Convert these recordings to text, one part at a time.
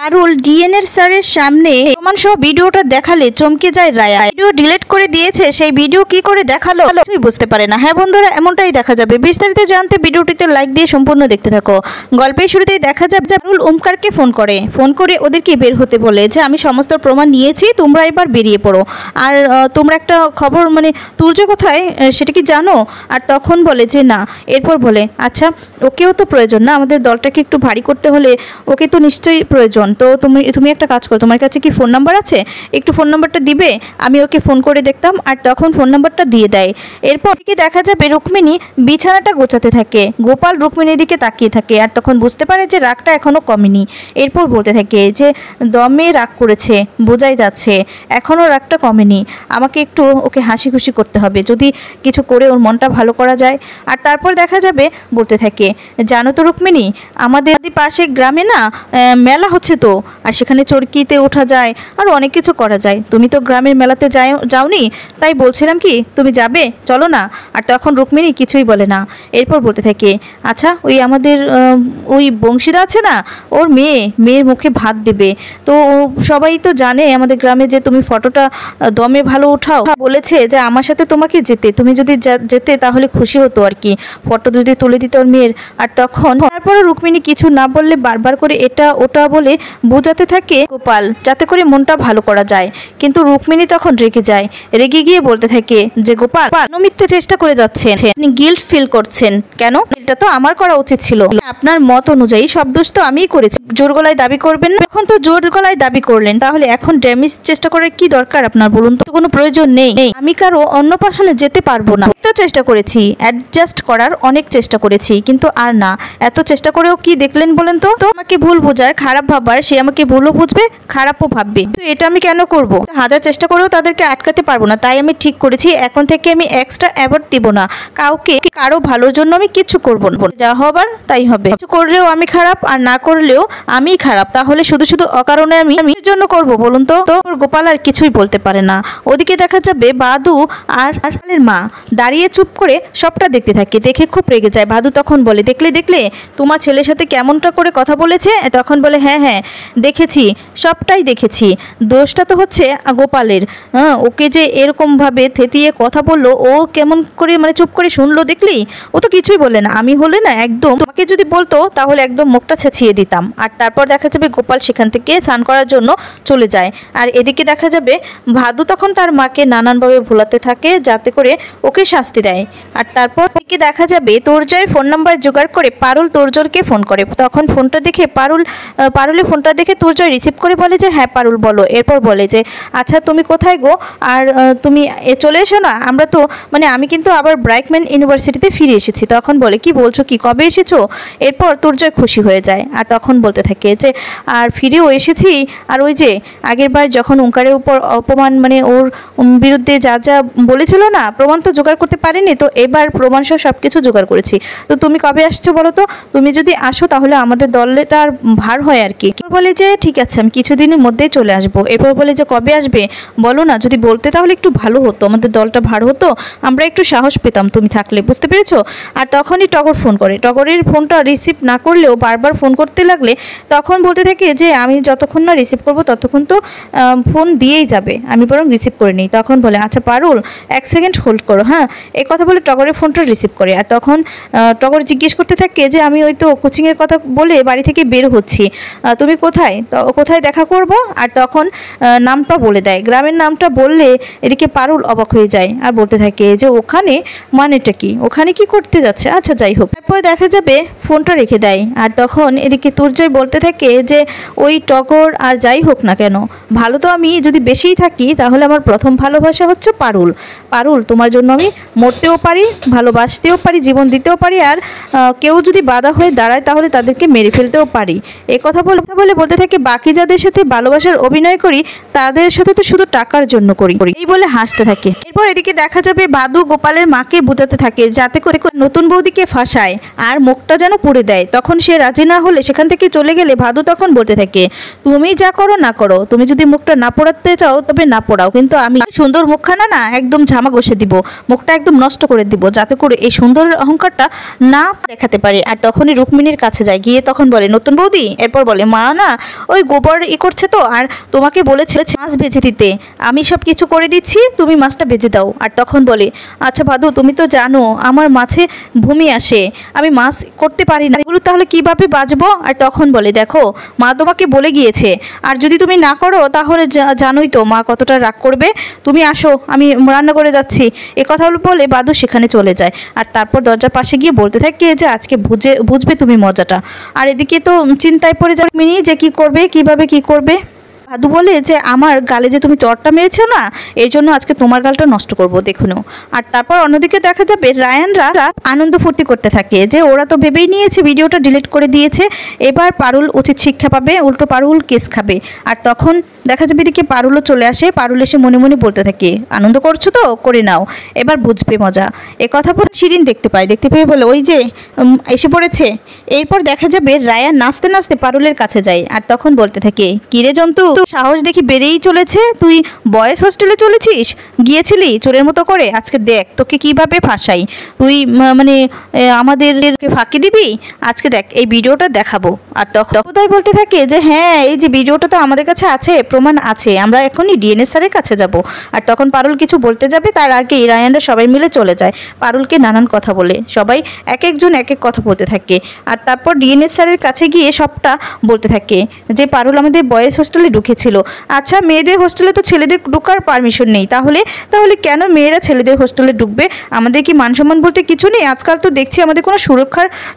পারুল DNA স্যারের সামনে প্রমাণ সহ ভিডিওটা দেখালে চমকে যায় রায়া। ভিডিও ডিলিট করে দিয়েছে, সেই ভিডিও কি করে দেখালো কিছুই বুঝতে পারে না। হ্যাঁ বন্ধুরা, এমনটাই দেখা যাবে। বিস্তারিত জানতে ভিডিওটিতে লাইক দিয়ে সম্পূর্ণ দেখতে থাকো। গল্পের শুরুতেই দেখা যাবে পারুল ওমকারকে ফোন করে ওদেরকে বের হতে বলে যে আমি সমস্ত প্রমাণ নিয়েছি, তোমরা এবার বেরিয়ে পড়ো। আর তোমরা একটা খবর তুর্য কোথায় সেটা কি জানো? আর তখন বলে যে না। এরপর বলে আচ্ছা ওকেও তো প্রয়োজন না, আমাদের দলটাকে একটু ভারী করতে হলে ওকে তো নিশ্চয়ই প্রয়োজন। তো তুমি একটা কাজ করো, তোমার কাছে কি ফোন নাম্বার আছে? একটু ফোন নাম্বারটা দিবে, আমি ওকে ফোন করে দেখতাম। আর তখন ফোন নাম্বারটা দিয়ে দেয়। এরপর কি দেখা যাবে রুক্মিণী বিছানাটা গোছাতে থাকে। গোপাল রুক্মিণীর দিকে তাকিয়ে থাকে আর তখন বুঝতে পারে যে রাগটা এখনো কমেনি। এরপর বলতে থাকে যে দমে রাগ করেছে, বোঝাই যাচ্ছে এখনো রাগটা কমেনি, আমাকে একটু ওকে হাসি খুশি করতে হবে, যদি কিছু করে ওর মনটা ভালো করা যায়। আর তারপর দেখা যাবে বলতে থাকে জানো তো রুক্মিণী, আমাদের পাশে গ্রামে না মেলা হচ্ছে তো, আর সেখানে চরকিতে ওঠা যায় আর অনেক কিছু করা যায়। তুমি তো গ্রামের মেলাতে যাওনি, তাই বলছিলাম কি তুমি যাবে, চলো না। আর তখন রুক্মিণী কিছুই বলে না। এরপর বলতে থাকে আচ্ছা ওই আমাদের ওই বংশীদা আছে না, ওর মেয়ের মুখে ভাত দেবে। তো সবাই তো জানে আমাদের গ্রামে যে তুমি ফটোটা দমে ভালো ওঠাও, বলেছে যে আমার সাথে তোমাকে যেতে, তুমি যদি যেতে তাহলে খুশি হতো আর কি, ফটো যদি তুলে দিতে ওর মেয়ের। আর তখন তারপরে রুক্মিণী কিছু না বললে বারবার করে এটা ওটা বলে বোঝাতে থাকে গোপাল, যাতে করে মনটা ভালো করা যায়। কিন্তু রুক্মিণী তখন রেগে যায়, রেগে গিয়ে বলতে থাকে যে গোপাল মিথ্যে চেষ্টা করে যাচ্ছেন, আপনি গিল্ট ফিল করছেন কেন? এটা তো আমার করা উচিত ছিল, আপনার মত অনুযায়ী সব দোষ তো আমিই করেছি, জোর গলায় দাবি করবেন না। এখন তো জোর গলায় দাবি করলেন, তাহলে এখন ড্যামেজ চেষ্টা করার কি দরকার আপনার বলুন তো? কোনো প্রয়োজন নেই, আমি কারো অন্য পাশনে যেতে পারবো না। তো চেষ্টা করেছি, অ্যাডজাস্ট করার অনেক চেষ্টা করেছি, কিন্তু আর না। এত চেষ্টা করেও কি দেখলেন বলেন তো? আমাকে ভুল বোঝার, খারাপ ভাবার, সে আমাকে ভুলও বুঝবে খারাপও ভাববে। তো এটা আমি কেন করব? হাজার চেষ্টা করেও তাদেরকে আটকাতে পারবো না। তাই আমি ঠিক করেছি এখন থেকে আমি এক্সট্রা অ্যাওয়ার্ড দিব না কাউকে, কারো ভালোর জন্য আমি কিছু করবো না, যা হবার তাই হবে। কিছু করলেও আমি খারাপ আর না করলেও আমিই খারাপ, তাহলে শুধু শুধু অকারণে আমি এর জন্য করবো বলুন তো? গোপাল আর কিছুই বলতে পারে না। ওদিকে দেখা যাবে বাদু আর মা দাঁড়িয়ে চুপ করে সবটা দেখতে থাকে। দেখে খুব রেগে যায়। বাদু তখন বলে দেখলে তোমার ছেলের সাথে কেমনটা করে কথা বলেছে? তখন বলে হ্যাঁ দেখেছি, সবটাই দেখেছি। দোষটা তো হচ্ছে গোপালের। ওকে যে এরকম ভাবে থেতিয়ে কথা বললো, ও কেমন করে চুপ করে শুনলো দেখলি? ও তো কিছুই বলে না। আমি হলে না একদম, তোমাকে যদি বলতো তাহলে একদম মুখটা ছেঁচিয়ে দিতাম। আর তারপর দেখা যাবে গোপাল সেখান থেকে স্নান করার জন্য চলে যায়। আর এদিকে দেখা যাবে ভাদু তখন তার মাকে নানানভাবে ভোলাতে থাকে যাতে করে ওকে শাস্তি দেয়। আর তারপর এদিকে দেখা যাবে তোরজয়ের ফোন নাম্বার জোগাড় করে পারুল তোরজয়কে ফোন করে। তখন ফোনটা দেখে পারুলের ফোনটা দেখে তোরজয় রিসিভ করে বলে যে হ্যাঁ পারুল বলো। এরপর বলে যে আচ্ছা তুমি কোথায় গো, আর তুমি চলে এসো না, আমরা তো আমি কিন্তু আবার ব্রাইকম্যান ইউনিভার্সিটিতে ফিরে এসেছি। তখন বলে কি বলছো, কি কবে এসেছো? এরপর তোরজয় খুশি হয়ে যায় আর তখন বলতে থাকে যে আর ফিরেও এসেছি, আর ওই যে আগের বার যখন ওঙ্কারের উপর অপমান ওর বিরুদ্ধে যা যা বলেছিল না, প্রমাণ তো জোগাড় করতে পারিনি, তো এবার প্রমাণ সহ সব কিছু জোগাড় করেছি। তো তুমি কবে আসছো বলো তো? তুমি যদি আসো তাহলে আমাদের দলটা আর ভার হয় আর কি। বলে যে ঠিক আছে আমি কিছুদিনের মধ্যেই চলে আসবো। এরপর বলে যে কবে আসবে বলো না, যদি বলতে তাহলে একটু ভালো হতো, আমাদের দলটা ভার হতো, আমরা একটু সাহস পেতাম তুমি থাকলে, বুঝতে পেরেছো? আর তখনই টগর ফোন করে। টগরের ফোনটা রিসিভ না করলেও বারবার ফোন করতে লাগলে তখন বলতে থাকে যে আমি যতক্ষণ না রিসিভ করবো ততক্ষণ তো ফোন দিয়েই যাবে, আমি বরং রিসিভ করে নিই। তখন বলে আচ্ছা পারুল 1 সেকেন্ড হোল্ড করো। হ্যাঁ, এই কথা বলে টগরের ফোনটা রিসিভ করে। আর তখন টগর জিজ্ঞেস করতে থাকে যে আমি ওই তো কোচিংয়ের কথা বলে বাড়ি থেকে বের হচ্ছি, তুমি কোথায় দেখা করব? আর তখন নামটা বলে দেয়, গ্রামের নামটা বললে এদিকে পারুল অবাক হয়ে যায় আর বলতে থাকে যে ওখানে মানেটা কি, ওখানে কি করতে যাচ্ছে? আচ্ছা যাই হোক। তারপর দেখা যাবে ফোনটা রেখে দেয়। আর তখন এদিকে তুর্জয় বলতে থাকে যে ওই টগর আর যাই হোক না কেন, ভালো তো আমি যদি বেশিই থাকি তাহলে আমার প্রথম ভালোবাসা হচ্ছে পারুল, তোমার জন্য আমি মরতেও পারি, ভালোবাসতেও পারি, জীবন দিতেও পারি, আর কেউ যদি বাধা হয়ে দাঁড়ায় তাহলে তাদেরকে মেরে ফেলতেও পারি। এই কথা বলে বলতে থাকে বাকি যাদের সাথে ভালোবাসার অভিনয় করি তাদের সাথে তো শুধু টাকার জন্য করি, এই বলে হাসতে থাকে। এরপর এদিকে দেখা যাবে বাদু গোপালের মাকে বোঝাতে থাকে যাতে করে নতুন বৌদিকে ফাঁসায় আর মুখটা যেন পুড়ে দেয়। তখন সে রাজি না হলে সেখান থেকে চলে গেলে ভাদু তখন বলতে থাকে তুমি যা করো না করো, তুমি যদি মুখটা না পোড়াতে চাও তবে না পোড়াও, কিন্তু আমি সুন্দর মুখখানা না একদম ঝামা ঘষে দিব, মুখটা একদম নষ্ট করে দিব, যাতে করে এই সুন্দরের অহংকারটা না দেখাতে পারে। আর তখনই রুক্মিণীর কাছে যায়, গিয়ে তখন বলে নতুন বৌদি। এরপর বলে মা না ওই গোবর করছে তো, আর তোমাকে বলেছে মাছ ভেজে দিতে, আমি সব কিছু করে দিচ্ছি, তুমি মাছটা ভেজে দাও। আর তখন বলে আচ্ছা ভাদু, তুমি তো জানো আমার মাছে ভূমি আসে, আমি মাছ করতে পারি না, এগুলো তাহলে কিভাবে বাজবো? আর তখন বলে দেখো মা তোমাকে বলে গিয়েছে, আর যদি তুমি না করো তাহলে জানোই তো মা কতটা রাগ করবে, তুমি আসো আমি রান্না করে যাচ্ছি। এ কথা বলে বাদু সেখানে চলে যায়। আর তারপর দরজার পাশে গিয়ে বলতে থাকে যে আজকে বুঝবে তুমি মজাটা। আর এদিকে তো চিন্তায় পড়ে যায় মিনি যে কি করবে, কিভাবে কি করবে। ভাদু বলে যে আমার গালে যে তুমি চটটা মেরেছো না, এর জন্য আজকে তোমার গালটা নষ্ট করবো দেখুন। আর তারপর অন্যদিকে দেখা যাবে রায়ানরা আনন্দ ফুর্তি করতে থাকে যে ওরা তো ভেবেই নিয়েছে ভিডিওটা ডিলিট করে দিয়েছে, এবার পারুল উচিত শিক্ষা পাবে, উল্টো পারুল কেস খাবে। আর তখন দেখা যাবে এদিকে পারুলও চলে আসে। পারুল এসে মনে মনে বলতে থাকে আনন্দ করছো তো, করে নাও, এবার বুঝবে মজা। এ কথা বলে শিরিন দেখতে পেয়ে বলে ওই যে এসে পড়েছে। এরপর দেখা যাবে রায়ান নাচতে নাচতে পারুলের কাছে যায়। আর তখন বলতে থাকে কিরে জন্তু, সাহস দেখি বেড়েই চলেছে, তুই বয়েজ হোস্টেলে গিয়েছিলি চোরের মতো করে, আজকে দেখ তোকে কিভাবে ফাঁসাই, তুই মানে আমাদেরকে ফাঁকি দিবি, আজকে দেখ এই ভিডিওটা দেখাবো। আর তখন উদয় বলতে থাকে যে হ্যাঁ এই যে ভিডিওটা তো আমাদের কাছে আছে, প্রমাণ আছে, আমরা এখনই ডিএনএ স্যারের কাছে যাব। আর তখন পারুল কিছু বলতে যাবে তার আগে রায়ানরা সবাই মিলে চলে যায়। পারুলকে নানান কথা বলে, সবাই এক একজন এক এক কথা বলতে থাকে। আর তারপর ডিএনএ স্যারের কাছে গিয়ে সবটা বলতে থাকে যে পারুল আমাদের বয়েজ হোস্টেলে ঢুকেছিল। আচ্ছা মেয়েদের হোস্টেলে তো ছেলেদের ঢোকার পারমিশন নেই, তাহলে কেন মেয়েরা ছেলেদের হোস্টেলে ঢুকবে? আমাদের কি মান সম্মান বলতে কিছু নেই? আজকাল তো দেখছি আমাদের কোনো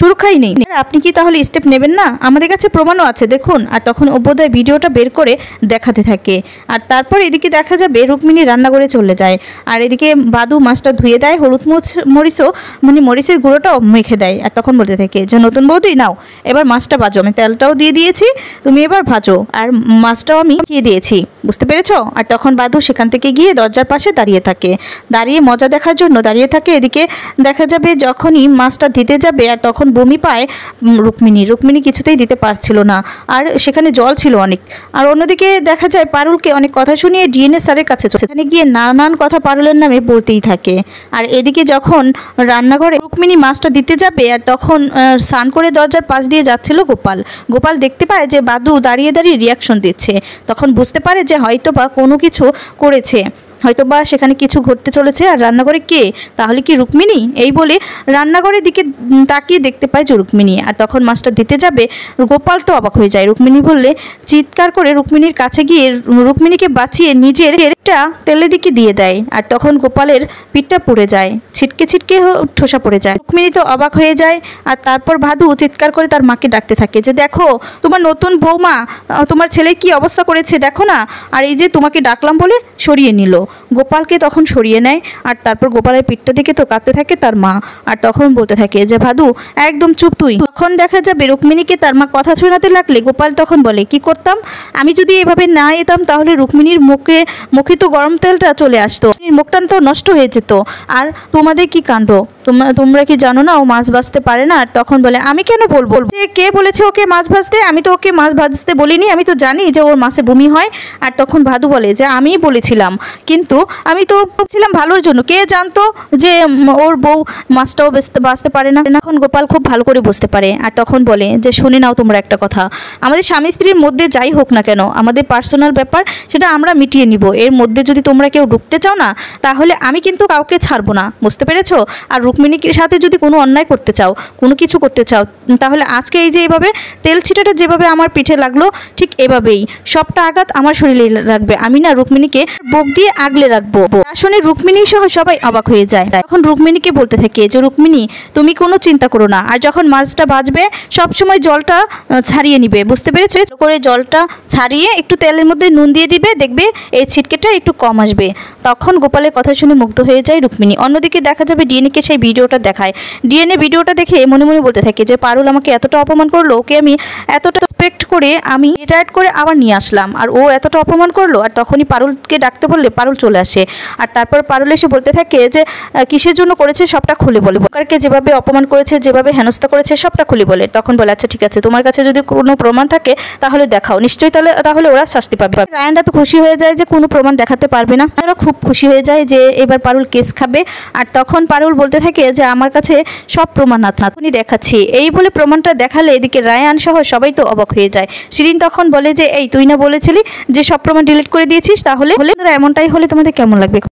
সুরক্ষাই নেই। আপনি কি তাহলে স্টেপ নেবেন না? আমাদের কাছে প্রমাণও আছে দেখুন। আর তখন অভ্যদয় ভিডিওটা বের করে দেখাতে থাকে। আর তারপর এদিকে দেখা যাবে রুক্মিণী রান্নাঘরে চলে যায়। আর এদিকে বাদু মাছটা ধুয়ে দেয়, হলুদ মরিচের গুঁড়োটাও মেখে দেয়। আর তখন বলতে থাকে যে নতুন বৌদি নাও এবার মাছটা ভাজো, আমি তেলটাও দিয়ে দিয়েছি, তুমি এবার ভাজো, আর মাছটাও আমি খেয়ে দিয়েছি, বুঝতে পেরেছো? আর তখন বাদু সেখান থেকে গিয়ে দরজার পাশে দাঁড়িয়ে মজা দেখার জন্য দাঁড়িয়ে থাকে। এদিকে দেখা যাবে যখনই মাছটা দিতে যাবে আর তখন বমি পায় রুক্মিণী কিছুতেই দিতে পারছিল না, আর সেখানে জল ছিল অনেক। আর অন্যদিকে দেখা যায় পারুলকে অনেক কথা শুনিয়ে ডিএনএ স্যারের কাছে সেখানে গিয়ে নানান কথা পারুলের নামে বলতেই থাকে। আর এদিকে যখন রান্নাঘরে রুক্মিণী মাছটা দিতে যাবে আর তখন স্নান করে দরজার পাশ দিয়ে যাচ্ছিল গোপাল দেখতে পায় যে বাদু দাঁড়িয়ে রিয়াকশন দিচ্ছে। তখন বুঝতে পারে যে হয়তো বা কোনো কিছু করেছে, হয়তো বা সেখানে কিছু ঘটতে চলেছে। আর রান্নাঘরে কে, তাহলে কি রুক্মিণী? এই বলে রান্নাঘরের দিকে তাকিয়ে দেখতে পায় যে রুক্মিণী। আর তখন মাছটা দিতে যাবে গোপাল তো অবাক হয়ে যায়। রুক্মিণী বললে চিৎকার করে রুক্মিণীর কাছে গিয়ে রুক্মিণীকে বাঁচিয়ে নিজের একটা তেলের দিকে দিয়ে দেয়। আর তখন গোপালের পিঠটা পড়ে যায়, ছিটকে ঠোসা পড়ে যায়। রুক্মিণী তো অবাক হয়ে যায়। আর তারপর ভাদু চিৎকার করে তার মাকে ডাকতে থাকে যে দেখো তোমার নতুন বৌমা তোমার ছেলের কি অবস্থা করেছে দেখো না। আর এই যে তোমাকে ডাকলাম বলে সরিয়ে নিল। গোপালকে তখন সরিয়ে নেয়। আর তারপর গোপালের পিঠটা দিকে তো কাঁদতে থাকে তার মা। আর তখন বলতে থাকে যে ভাদু একদম চুপ তুই। তখন দেখা যাবে রুক্মিণীকে তার মা কথা শোনাতে লাগলে গোপাল তখন বলে কি করতাম, আমি যদি এভাবে না যেতাম তাহলে রুক্মিণীর মুখে তো গরম তেলটা চলে আসতো, মুখটা তো নষ্ট হয়ে যেত। আর তোমাদের কি কাণ্ড, তোমরা কি জানো না ও মাছ ভাজতে পারে না? আর তখন বলে আমি কেন বলবো, কে বলেছে ওকে মাছ ভাজতে? আমি তো ওকে মাছ ভাজতে বলিনি, আমি তো জানি যে ওর মাছে বমি হয়। আর তখন ভাদু বলে যে আমিই বলেছিলাম, কিন্তু আমি তো বলছিলাম ভালোর জন্য, কে জানতো যে ওর বউ মাছটাও বাঁচতে পারে না। এখন গোপাল খুব ভালো করে বুঝতে পারে। আর তখন বলে যে শুনে নাও তোমরা একটা কথা, আমাদের স্বামী স্ত্রীর মধ্যে যাই হোক না কেন, আমাদের পার্সোনাল ব্যাপার সেটা আমরা মিটিয়ে নিব, এর মধ্যে যদি তোমরা কেউ ঢুকতে চাও না তাহলে আমি কিন্তু কাউকে ছাড়বো না, বুঝতে পেরেছো? আর রুক্মিণীর সাথে যদি কোনো অন্যায় করতে চাও, কোনো কিছু করতে চাও, তাহলে আজকে এই যে এভাবে তেল ছিটাটা যেভাবে আমার পিঠে লাগলো ঠিক এভাবেই সবটা আঘাত আমার শরীরে লাগবে, আমি না রুক্মিণীকে বুক দিয়ে আগলে রাখবো। শুনে রুক্মিণী সহ সবাই অবাক হয়ে যায়। তখন রুক্মিণীকে বলতে থাকে যে রুক্মিণী তুমি কোনো চিন্তা করো না, আর যখন মাছটা ভাজবে সবসময় জলটা ছাড়িয়ে নিবে, বুঝতে পেরেছো? করে জলটা ছাড়িয়ে একটু তেলের মধ্যে নুন দিয়ে দিবে, দেখবে এই ছিটকেটা একটু কম আসবে। তখন গোপালের কথা শুনে মুগ্ধ হয়ে যায় রুক্মিণী। অন্যদিকে দেখা যাবে ডিএনএকে সেই ভিডিওটা দেখায়। ডিএনএ ভিডিওটা দেখে মনে মনে বলতে থাকে যে পারুল আমাকে এতটা অপমান করলো, ওকে আমি এতটা রেসপেক্ট করে আমি রিটায়ার্ড করে আবার নিয়ে আসলাম, আর ও এতটা অপমান করলো। আর তখনই পারুলকে ডাকতে বললে পারুল চলে আসে। আর তারপর পারুল এসে বলতে থাকে যে কিসের জন্য করেছে সবটা খুলে বলে, বোকারকে যেভাবে অপমান করেছে, যেভাবে হেনস্থা করেছে সবটা খুলে বলে। তখন বলে আচ্ছা ঠিক আছে, তোমার কাছে যদি কোনো প্রমাণ থাকে তাহলে দেখাও, নিশ্চয়ই তাহলে ওরা শাস্তি পাবে। রায়ানরা তো খুশি হয়ে যায় যে কোনো প্রমাণ দেখাতে পারবে না, ওরা খুব খুব খুশি হয়ে যায় যে এবার পারুল কেস খাবে। আর তখন পারুল বলতে থাকে যে আমার কাছে সব প্রমাণ আছে, এখনই দেখাচ্ছি। এই বলে প্রমাণটা দেখালে এদিকে রায়ান সহ সবাই তো অবাক হয়ে যায়। শিরিন তখন বলে যে এই তুই না বলেছিলি যে সব প্রমাণ ডিলিট করে দিয়েছিস, তাহলে এমনটাই হলে তোমাদের কেমন লাগবে?